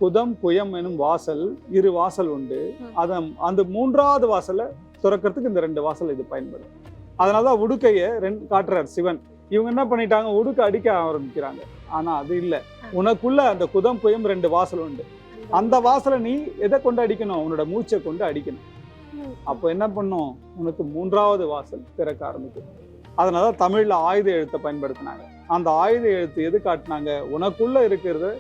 குதம் புயம் எனும் வாசல் 2 வாசல் உண்டு. அந்த 3வது வாசலை திறக்கிறதுக்கு இந்த 2 வாசல் இது பயன்படும். அதனாலதான் உடுக்கைய காட்டுறார் சிவன். இவங்க என்ன பண்ணிட்டாங்க, உடுக்க அடிக்க ஆரம்பிக்கிறாங்க. ஆனா அது இல்ல, உனக்குள்ள அந்த குதம் புயம் 2 வாசல் உண்டு. அந்த வாசலை நீ எதை கொண்டு அடிக்கணும், உன்னோட மூச்சை கொண்டு அடிக்கணும். அப்போ என்ன பண்ணும், உனக்கு 3வது வாசல் திறக்க ஆரம்பிக்கும். அதனால தமிழ்ல ஆயுத எழுத்தை பயன்படுத்தினாங்க. அந்த ஆயுத எழுத்து எது காட்டினாங்க, உனக்குள்ள இருக்கிறது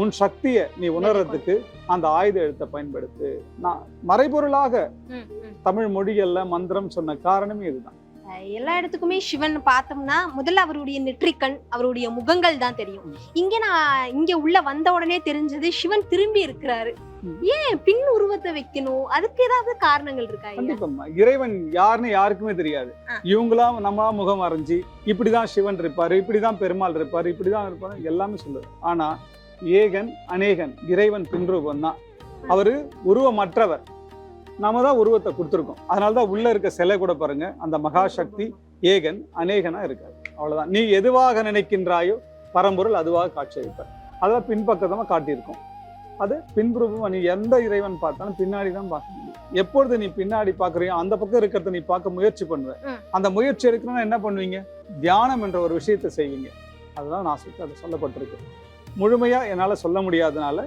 உன் சக்தியை நீ உணர்றதுக்கு அந்த ஆயுத எழுத்தை பயன்படுத்து. நான் மறைபொருளாக தமிழ் மொழிகள்ல மந்திரம் சொன்ன காரணமே இதுதான். எல்லா இடத்துக்குமே சிவன் பார்த்தோம்னா முதல்ல அவருடைய நெற்றிக்கண், அவருடைய முகங்கள் தான் தெரியும். இங்க உள்ள வந்த உடனே தெரிஞ்சது சிவன் திரும்பி இருக்கிறாரு. ஏன் பின் உருவத்தை வைக்கணும், அதுக்கு ஏதாவது காரணங்கள் இருக்கா? கண்டிப்பா இறைவன் யாருன்னு யாருக்குமே தெரியாது. இவங்களாம் நம்மளா முகம் அரைஞ்சி இப்படிதான் சிவன் இருப்பாரு, இப்படிதான் பெருமாள் இருப்பாரு, இப்படிதான் இருப்பாரு எல்லாமே சொல்லுது. ஆனா ஏகன் அநேகன் இறைவன் பின்ரூபம் தான். அவரு உருவமற்றவர், நாம தான் உருவத்தை கொடுத்துருக்கோம். அதனாலதான் உள்ள இருக்க சிலை கூட பாருங்க, அந்த மகாசக்தி ஏகன் அநேகனா இருக்காரு. அவ்வளவுதான். நீ எதுவாக நினைக்கின்றாயோ பரம்பொருள் அதுவாக காட்சி அளிப்பார். அதெல்லாம் பின்பக்கமா காட்டியிருக்கோம். அது பின்புறமும் நீ எந்த இறைவன் பார்த்தாலும் பின்னாடி தான் பார்க்க முடியும். எப்பொழுது நீ பின்னாடி பாக்குறியோ அந்த பக்கம் இருக்கிறத நீ பார்க்க முயற்சி பண்ணுவ. அந்த முயற்சி எடுக்கணும்னா என்ன பண்ணுவீங்க, தியானம் என்ற ஒரு விஷயத்தை செய்வீங்க. அதுதான் நான் அது சொல்லப்பட்டிருக்கு. முழுமையா என்னால சொல்ல முடியாதனால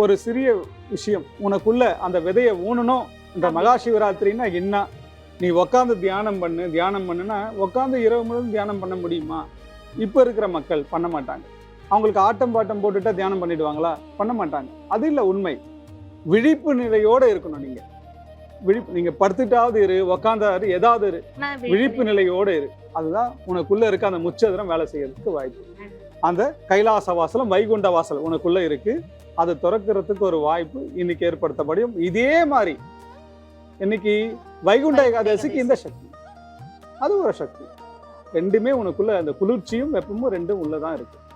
ஒரு சிறிய விஷயம், உனக்குள்ள அந்த விதையை ஊனணும். இந்த மகா சிவராத்திரின்னா என்ன, நீ உக்காந்து தியானம் பண்ணுன்னா உக்காந்து இரவு முழுவதும் தியானம் பண்ண முடியுமா? இப்ப இருக்கிற மக்கள் பண்ண மாட்டாங்க. அவங்களுக்கு ஆட்டம் பாட்டம் போட்டுட்டா தியானம் பண்ணிடுவாங்களா? பண்ண மாட்டாங்க. அது இல்ல உண்மை. விழிப்பு நிலையோட இருக்கணும். நீங்க படுத்துட்டாவது இரு, உக்காந்தாரு ஏதாவது இரு, விழிப்பு நிலையோட இரு. அதுதான் உனக்குள்ள இருக்க அந்த முச்சந்திரம் வேலை செய்யறதுக்கு வாய்ப்பு. அந்த கைலாச வாசலும் வைகுண்ட வாசல் உனக்குள்ள இருக்கு. அதை திறக்கிறதுக்கு ஒரு வாய்ப்பு இன்னைக்கு ஏற்படுத்தப்படும். இதே மாதிரி இன்னைக்கு வைகுண்ட ஏகாதசிக்கு இந்த சக்தி, அது ஒரு சக்தி. ரெண்டுமே உனக்குள்ள அந்த குளிர்ச்சியும் வெப்பமும் ரெண்டும் உள்ளதான் இருக்கு.